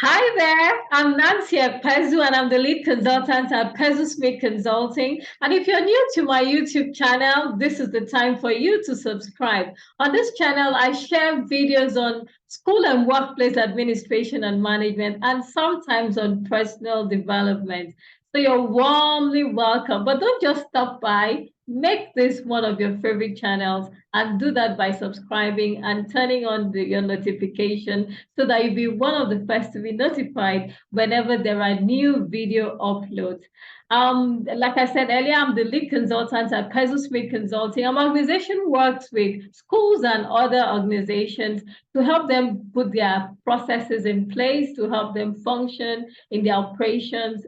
Hi there, I'm Nancy Pezu and I'm the lead consultant at Pezu Smith Consulting. And if you're new to my YouTube channel, this is the time for you to subscribe. On this channel, I share videos on school and workplace administration and management and sometimes on personal development. So you're warmly welcome. But don't just stop by. Make this one of your favorite channels and do that by subscribing and turning on your notification so that you'll be one of the first to be notified whenever there are new video uploads. Like I said earlier, I'm the lead consultant at Peso Smith Consulting. Our organization works with schools and other organizations to help them put their processes in place, to help them function in their operations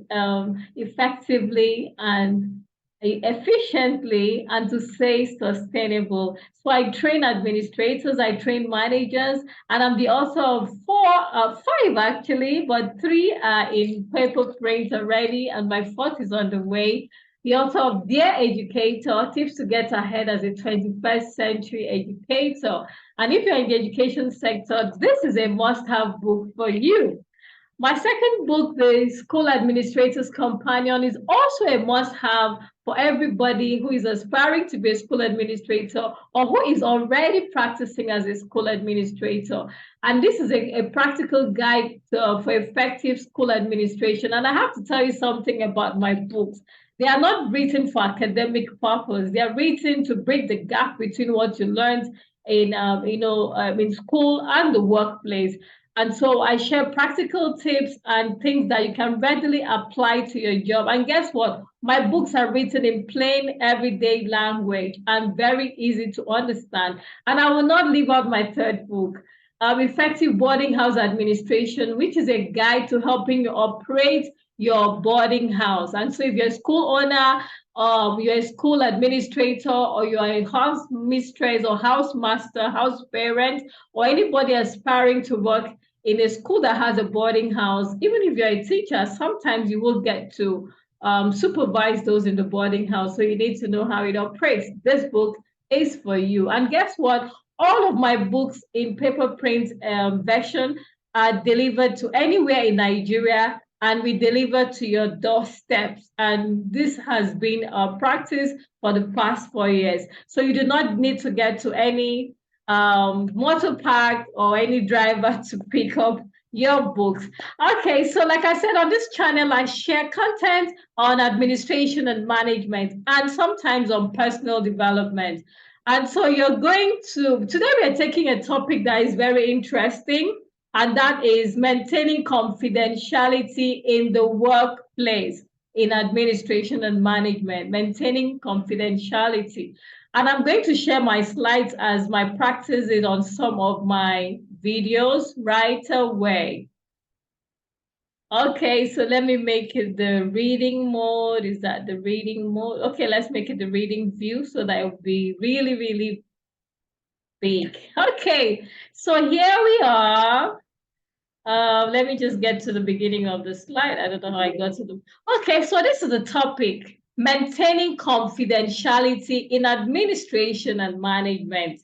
effectively and efficiently and to stay sustainable. So I train administrators, I train managers, and I'm the author of five actually, but three are in paper print already, and my fourth is on the way. The author of Dear Educator, Tips to Get Ahead as a 21st Century Educator. And if you're in the education sector, this is a must-have book for you. My second book, The School Administrator's Companion, is also a must-have for everybody who is aspiring to be a school administrator or who is already practicing as a school administrator. And this is a practical guide for effective school administration. And I have to tell you something about my books. They are not written for academic purpose. They are written to bridge the gap between what you learned in school and the workplace. And so I share practical tips and things that you can readily apply to your job. And guess what? My books are written in plain, everyday language and very easy to understand. And I will not leave out my third book, Effective Boarding House Administration, which is a guide to helping you operate your boarding house. And so if you're a school owner, you're a school administrator, or you're a house mistress or house master, house parent, or anybody aspiring to work in a school that has a boarding house, even if you're a teacher, sometimes you will get to supervise those in the boarding house. So you need to know how it operates. This book is for you. And guess what? All of my books in paper print version are delivered to anywhere in Nigeria, and we deliver to your doorsteps. And this has been a practice for the past 4 years. So you do not need to get to any motor park or any driver to pick up your books. Okay, so like I said, on this channel, I share content on administration and management and sometimes on personal development. And so today we are taking a topic that is very interesting, and that is maintaining confidentiality in the workplace, in administration and management, maintaining confidentiality. And I'm going to share my slides as my practice is on some of my videos right away. Okay, so let me make it the reading mode. Is that the reading mode? Okay, let's make it the reading view so that it will be really, really big. Okay, so here we are. Let me just get to the beginning of the slide. I don't know how I got to the... Okay, so this is the topic, maintaining confidentiality in administration and management.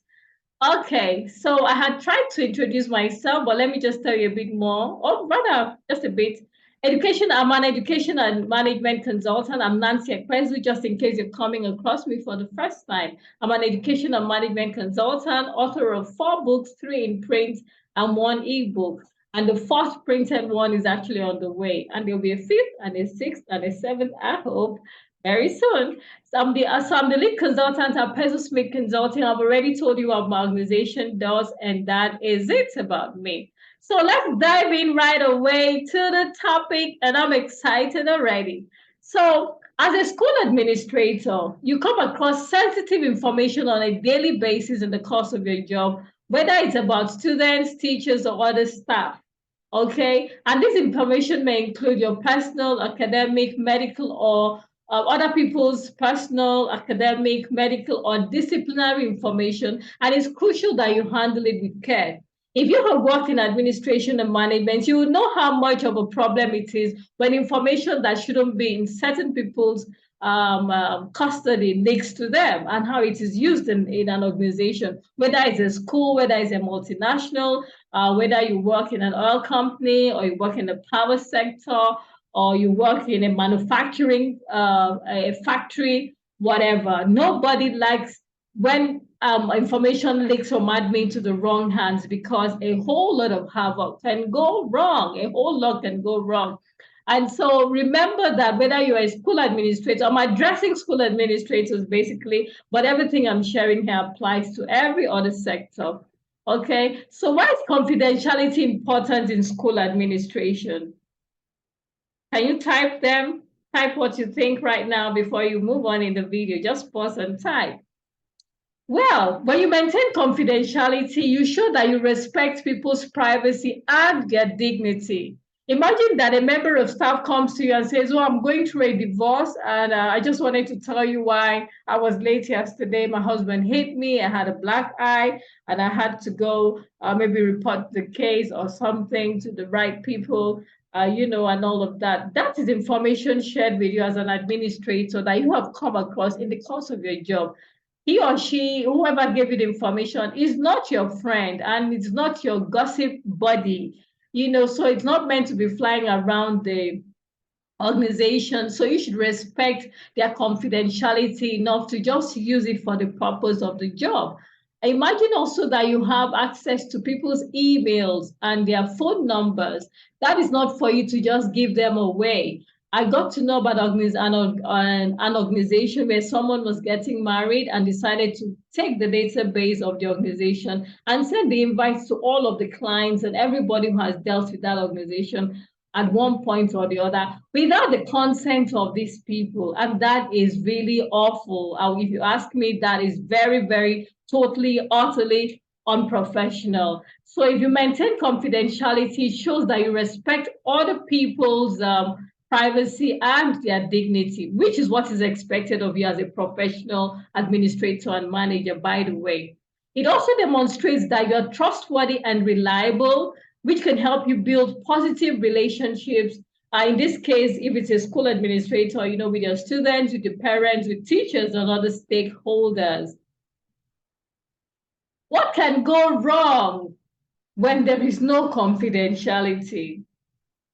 Okay, so I had tried to introduce myself, but let me just tell you a bit more, or rather, just a bit. I'm an education and management consultant. I'm Nancy Ekwenzu, just in case you're coming across me for the first time. I'm an education and management consultant, author of 4 books, 3 in print and 1 ebook. And the fourth printed one is actually on the way. And there'll be a 5th and a 6th and a 7th, I hope, very soon. So I'm the lead consultant at Peso Smith Consulting. I've already told you what my organization does, and that is it about me. So let's dive in right away to the topic, and I'm excited already. So as a school administrator, you come across sensitive information on a daily basis in the course of your job, whether it's about students, teachers, or other staff. Okay, and this information may include your personal, academic, medical, or other people's personal, academic, medical, or disciplinary information, and it's crucial that you handle it with care. If you have worked in administration and management, you will know how much of a problem it is when information that shouldn't be in certain people's custody next to them and how it is used in an organization, whether it's a school, whether it's a multinational, whether you work in an oil company or you work in the power sector or you work in a manufacturing a factory, whatever. Nobody likes when information leaks from admin to the wrong hands because a whole lot of havoc can go wrong. A whole lot can go wrong. And so remember that whether you're a school administrator, I'm addressing school administrators basically, but everything I'm sharing here applies to every other sector. Okay, so why is confidentiality important in school administration? Can you type them? Type what you think right now before you move on in the video. Just pause and type. Well, when you maintain confidentiality, you show that you respect people's privacy and their dignity. Imagine that a member of staff comes to you and says, "Oh, I'm going through a divorce, and I just wanted to tell you why I was late yesterday. My husband hit me, I had a black eye, and I had to go maybe report the case or something to the right people, and all of that." That is information shared with you as an administrator that you have come across in the course of your job. He or she, whoever gave you the information, is not your friend and it's not your gossip buddy, so it's not meant to be flying around the organization. So you should respect their confidentiality enough to just use it for the purpose of the job. Imagine also that you have access to people's emails and their phone numbers. That is not for you to just give them away. I got to know about an organization where someone was getting married and decided to take the database of the organization and send the invites to all of the clients and everybody who has dealt with that organization at one point or the other without the consent of these people. And that is really awful. If you ask me, that is very, very, totally, utterly unprofessional. So if you maintain confidentiality, it shows that you respect other people's privacy and their dignity, which is what is expected of you as a professional administrator and manager, by the way. It also demonstrates that you're trustworthy and reliable, which can help you build positive relationships. In this case, if it's a school administrator, with your students, with your parents, with teachers, and other stakeholders. What can go wrong when there is no confidentiality?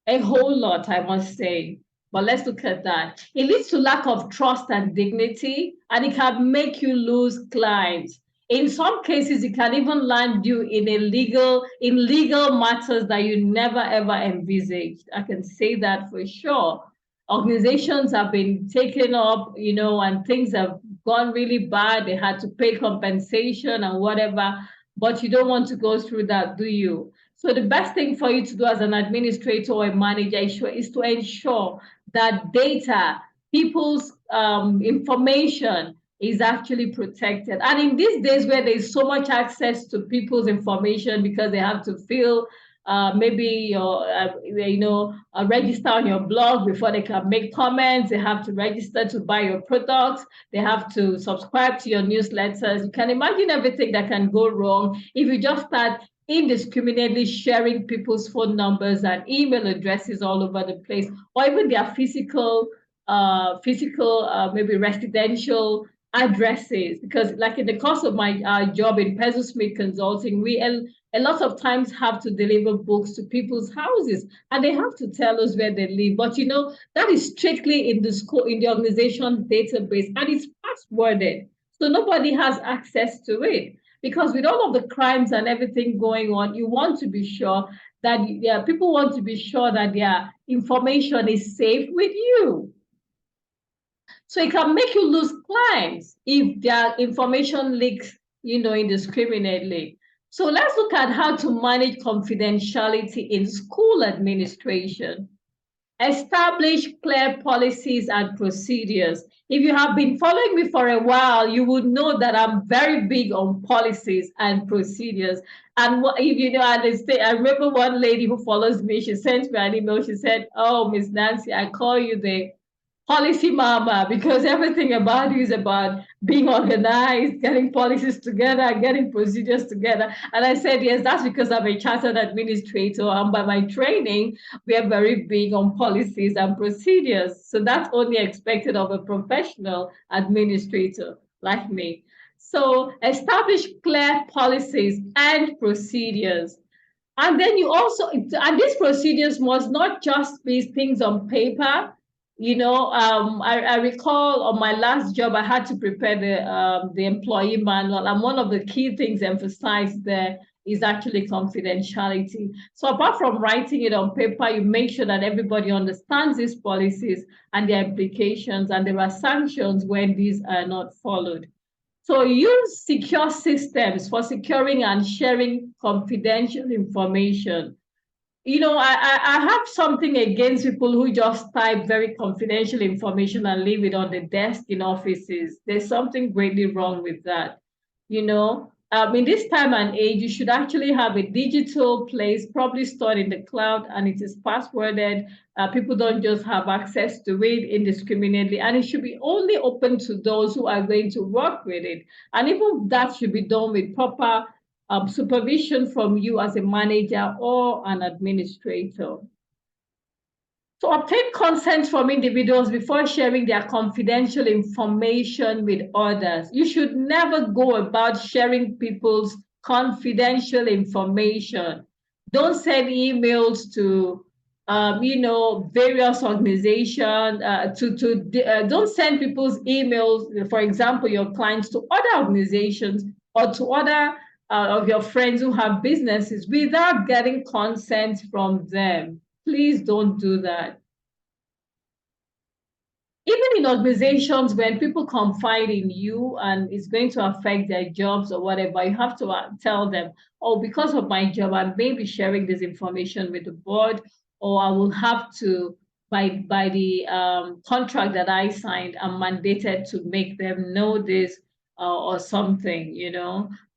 A whole lot, I must say. But let's look at that. It leads to lack of trust and dignity, and it can make you lose clients. In some cases, it can even land you in legal matters that you never ever envisaged. I can say that for sure. Organizations have been taken up, and things have gone really bad. They had to pay compensation and whatever, but you don't want to go through that, do you? So the best thing for you to do as an administrator or a manager is to ensure that data, people's information is actually protected. And in these days where there's so much access to people's information because they have to fill maybe register on your blog before they can make comments. They have to register to buy your products. They have to subscribe to your newsletters. You can imagine everything that can go wrong if you just start indiscriminately sharing people's phone numbers and email addresses all over the place, or even their physical, maybe residential addresses. Because, like in the course of my job in Peso Smith Consulting, we a lot of times have to deliver books to people's houses, and they have to tell us where they live. But that is strictly in the organization's database, and it's passworded, so nobody has access to it. Because with all of the crimes and everything going on, you want to be sure that people want to be sure that their information is safe with you. So it can make you lose clients if their information leaks, indiscriminately. So let's look at how to manage confidentiality in school administration. Establish clear policies and procedures. If you have been following me for a while, you would know that I'm very big on policies and procedures. And I remember one lady who follows me, she sent me an email. She said, "Oh, Miss Nancy, I call you the policy mama, because everything about you is about being organized, getting policies together, getting procedures together. And I said, yes, that's because I'm a chartered administrator. And by my training, we are very big on policies and procedures. So that's only expected of a professional administrator like me. So establish clear policies and procedures. And then you also, and these procedures must not just be things on paper. I recall on my last job, I had to prepare the employee manual, and one of the key things emphasized there is actually confidentiality. So apart from writing it on paper, you make sure that everybody understands these policies and their implications, and there are sanctions when these are not followed. So use secure systems for securing and sharing confidential information. I have something against people who just type very confidential information and leave it on the desk in offices. There's something greatly wrong with that. In this time and age, you should actually have a digital place, probably stored in the cloud, and it is passworded. People don't just have access to it indiscriminately, and it should be only open to those who are going to work with it. And even that should be done with proper supervision from you as a manager or an administrator. To obtain consent from individuals before sharing their confidential information with others. You should never go about sharing people's confidential information. Don't send emails to, various organizations. Don't send people's emails, for example, your clients to other organizations or to other of your friends who have businesses without getting consent from them. Please don't do that. Even in organizations, when people confide in you and it's going to affect their jobs or whatever, you have to tell them, oh, because of my job, I may be sharing this information with the board, or I will have to, by the contract that I signed, I'm mandated to make them know this or something.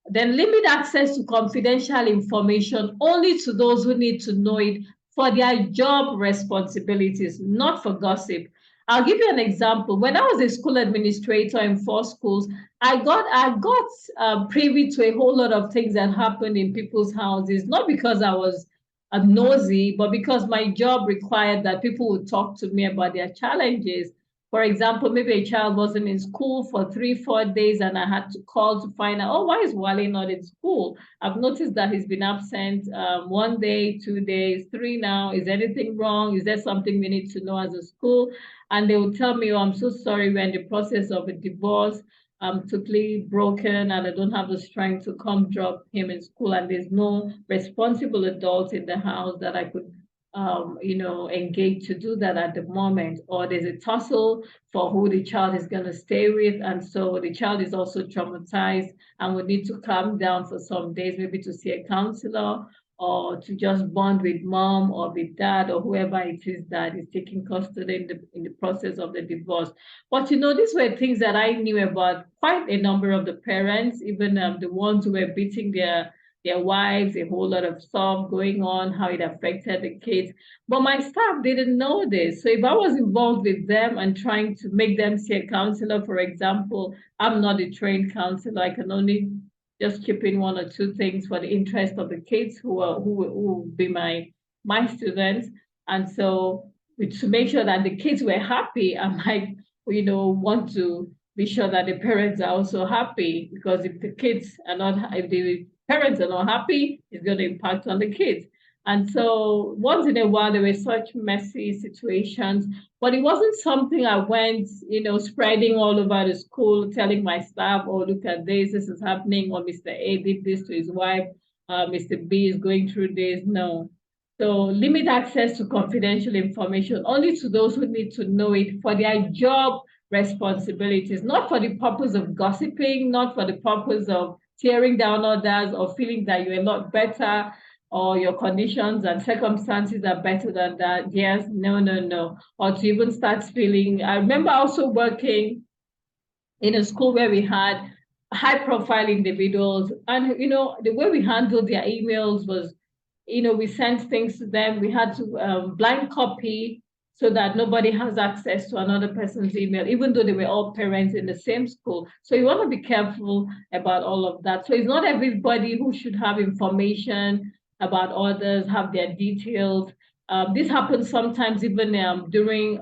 Then limit access to confidential information only to those who need to know it for their job responsibilities, not for gossip. I'll give you an example. When I was a school administrator in 4 schools, I got privy to a whole lot of things that happened in people's houses, not because I was nosy, but because my job required that people would talk to me about their challenges. For example, maybe a child wasn't in school for 3, 4 days, and I had to call to find out, oh, why is Wale not in school? I've noticed that he's been absent 1 day, 2 days, three now. Is anything wrong? Is there something we need to know as a school? And they would tell me, oh, I'm so sorry, we're in the process of a divorce. I'm totally broken and I don't have the strength to come drop him in school. And there's no responsible adult in the house that I could, engage to do that at the moment. Or there's a tussle for who the child is going to stay with. And so the child is also traumatized and would need to calm down for some days, maybe to see a counselor or to just bond with mom or with dad or whoever it is that is taking custody in the process of the divorce. But these were things that I knew about quite a number of the parents, even the ones who were beating their wives, a whole lot of stuff going on, how it affected the kids. But my staff didn't know this. So if I was involved with them and trying to make them see a counselor, for example, I'm not a trained counselor. I can only just chip in 1 or 2 things for the interest of the kids who will be my students. And so to make sure that the kids were happy, I might, want to be sure that the parents are also happy, because if the parents are not happy, it's going to impact on the kids. And so once in a while, there were such messy situations, but it wasn't something I went, spreading all over the school, telling my staff, oh, look at this is happening, or Mr. A did this to his wife, Mr. B is going through this. No. So limit access to confidential information only to those who need to know it for their job responsibilities, not for the purpose of gossiping, not for the purpose of tearing down others or feeling that you're not better or your conditions and circumstances are better than that. Yes, no, no, no. Or to even start feeling. I remember also working in a school where we had high profile individuals, and the way we handled their emails was, we sent things to them. We had to blind copy so that nobody has access to another person's email, even though they were all parents in the same school. So you want to be careful about all of that. So it's not everybody who should have information about others, have their details. This happens sometimes even during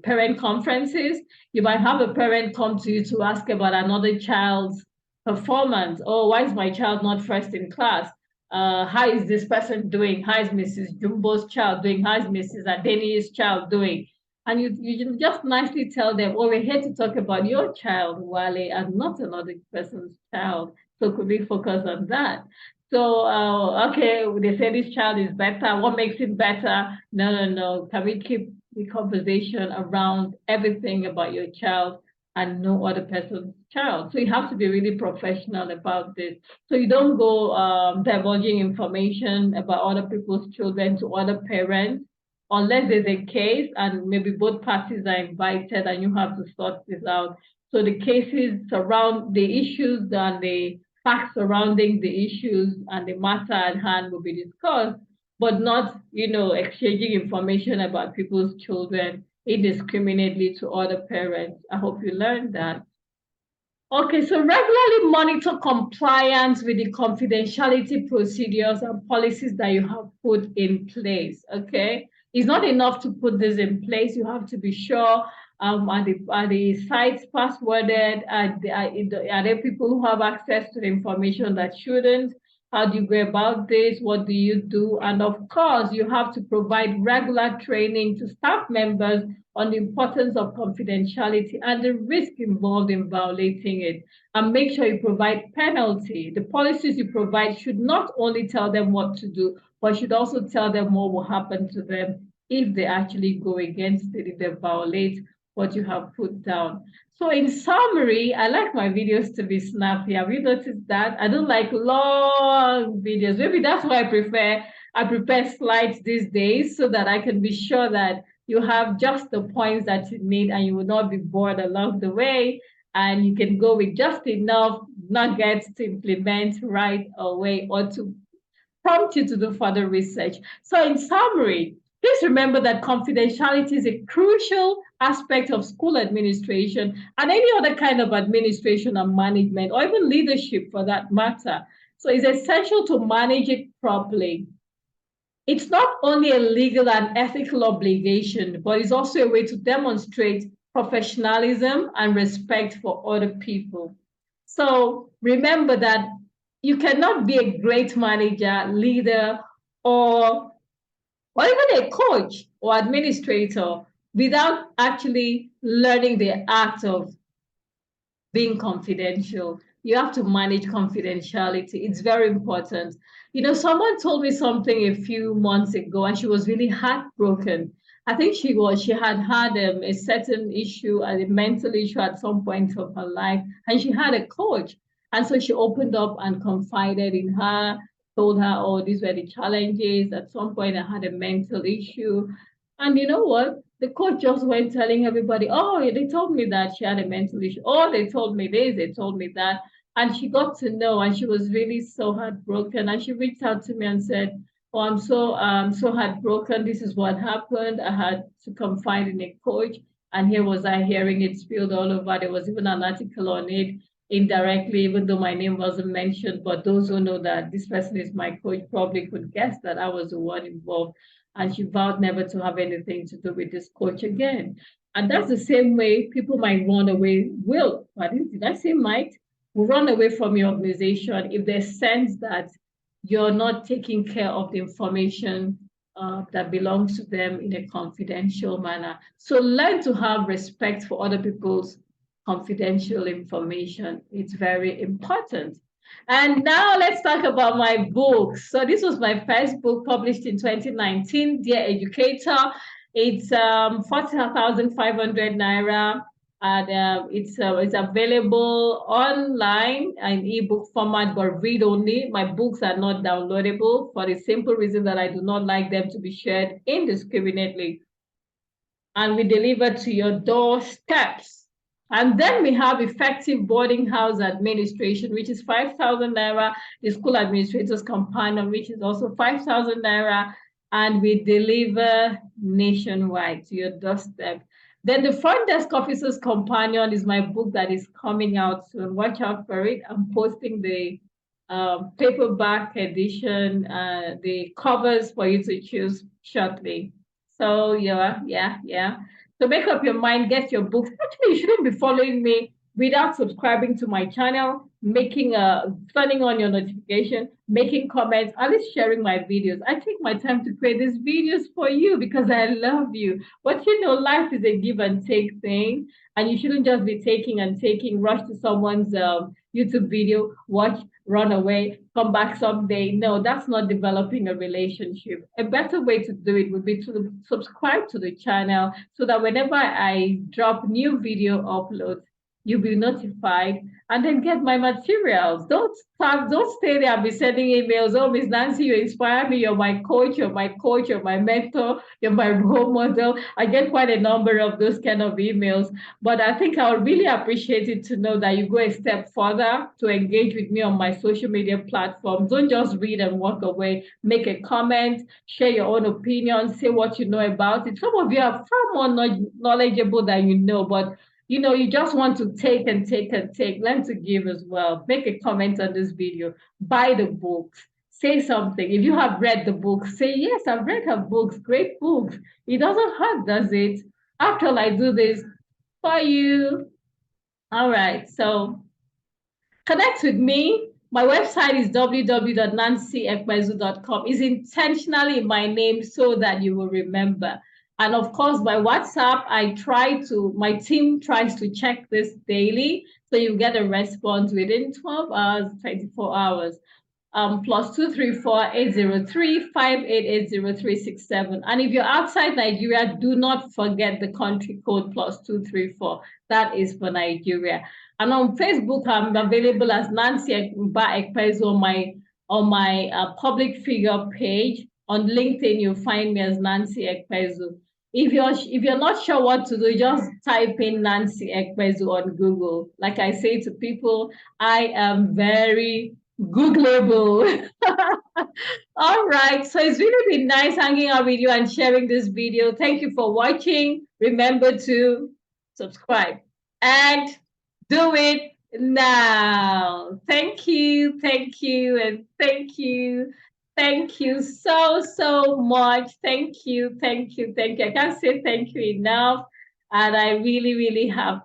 parent conferences. You might have a parent come to you to ask about another child's performance. Oh, why is my child not first in class? How is this person doing? How is Mrs. Jumbo's child doing? How is Mrs. Adeni's child doing? And you just nicely tell them, oh, we're here to talk about your child, Wale, and not another person's child. So could we focus on that? So, okay, they say this child is better. What makes it better? No, no, no. Can we keep the conversation around everything about your child and no other person's child? So you have to be really professional about this. So you don't go divulging information about other people's children to other parents unless there's a case and maybe both parties are invited and you have to sort this out. So the cases surround the issues and the facts surrounding the issues and the matter at hand will be discussed, but not, exchanging information about people's children indiscriminately to other parents. I hope you learned that. Okay, so regularly monitor compliance with the confidentiality procedures and policies that you have put in place. Okay, it's not enough to put this in place. You have to be sure, are the sites passworded? Are there people who have access to the information that shouldn't? How do you go about this? What do you do? And of course, you have to provide regular training to staff members on the importance of confidentiality and the risk involved in violating it. And make sure you provide penalty. The policies you provide should not only tell them what to do, but should also tell them what will happen to them if they actually go against it, if they violate what you have put down. So in summary, I like my videos to be snappy. Have you noticed that? I don't like long videos. Maybe that's why I prepare slides these days so that I can be sure that you have just the points that you need and you will not be bored along the way. And you can go with just enough nuggets to implement right away or to prompt you to do further research. So in summary, please remember that confidentiality is a crucial aspect of school administration and any other kind of administration and management, or even leadership for that matter. So it's essential to manage it properly. It's not only a legal and ethical obligation, but it's also a way to demonstrate professionalism and respect for other people. So remember that you cannot be a great manager, leader, or even a coach or administrator without actually learning the art of being confidential. You have to manage confidentiality. It's very important. Someone told me something a few months ago, and she was really heartbroken. I think she had had a certain issue, a mental issue at some point of her life, and she had a coach. And so she opened up and confided in her, told her, oh, these were the challenges. At some point, I had a mental issue. And you know what? The coach just went telling everybody, oh, they told me that she had a mental issue. Oh, they told me this, they told me that. And she got to know, and she was really so heartbroken. And she reached out to me and said, oh, I'm so heartbroken. This is what happened. I had to confide in a coach. And here was I hearing it spilled all over. There was even an article on it indirectly, even though my name wasn't mentioned. But those who know that this person is my coach probably could guess that I was the one involved. And she vowed never to have anything to do with this coach again. And that's the same way people might run away, did I say might? Will run away from your organization if they sense that you're not taking care of the information that belongs to them in a confidential manner. So learn to have respect for other people's confidential information. It's very important. And now let's talk about my books. So this was my first book published in 2019, Dear Educator. It's 40,500 Naira. And it's available online in ebook format, but read only. My books are not downloadable for the simple reason that I do not like them to be shared indiscriminately. And we deliver to your doorsteps. And then we have effective boarding house administration, which is 5,000 Naira. The school administrator's companion, which is also 5,000 Naira. and we deliver nationwide to your doorstep. Then the front desk officer's companion is my book that is coming out soon. Watch out for it. I'm posting the paperback edition, the covers for you to choose shortly. So yeah. So make up your mind, get your books. Actually, you shouldn't be following me without subscribing to my channel, making turning on your notification, making comments, at least sharing my videos. I take my time to create these videos for you because I love you. But life is a give and take thing, and you shouldn't just be taking and taking, rush to someone's YouTube video, watch, run away, come back someday. No, that's not developing a relationship. A better way to do it would be to subscribe to the channel so that whenever I drop new video uploads, you'll be notified and then get my materials. Don't stay there and be sending emails. Oh, Miss Nancy, you inspire me. You're my coach, you're my mentor, you're my role model. I get quite a number of those kind of emails. But I think I would really appreciate it to know that you go a step further to engage with me on my social media platforms. Don't just read and walk away. Make a comment, share your own opinion, say what you know about it. Some of you are far more knowledgeable than you know, but you just want to take and take and take. Learn to give as well. Make a comment on this video. Buy the books. Say something. If you have read the book, say, yes, I've read her books. Great books. It doesn't hurt, does it? After all, I do this for you. All right. So connect with me. My website is www.nancyekpezu.com. It's intentionally my name so that you will remember. And of course, my WhatsApp, my team tries to check this daily. So you get a response within 12 hours, 24 hours. +234-803-588-0367. And if you're outside Nigeria, do not forget the country code +234. That is for Nigeria. And on Facebook, I'm available as Nancy Ekpezu on my public figure page. On LinkedIn, you'll find me as Nancy Ekpezu. If you're not sure what to do, just type in Nancy Ekpezu on Google. Like I say to people, I am very Googleable. All right. So it's really been nice hanging out with you and sharing this video. Thank you for watching. Remember to subscribe and do it now. Thank you, and thank you. Thank you so much. Thank you. I can't say thank you enough. And I really, really have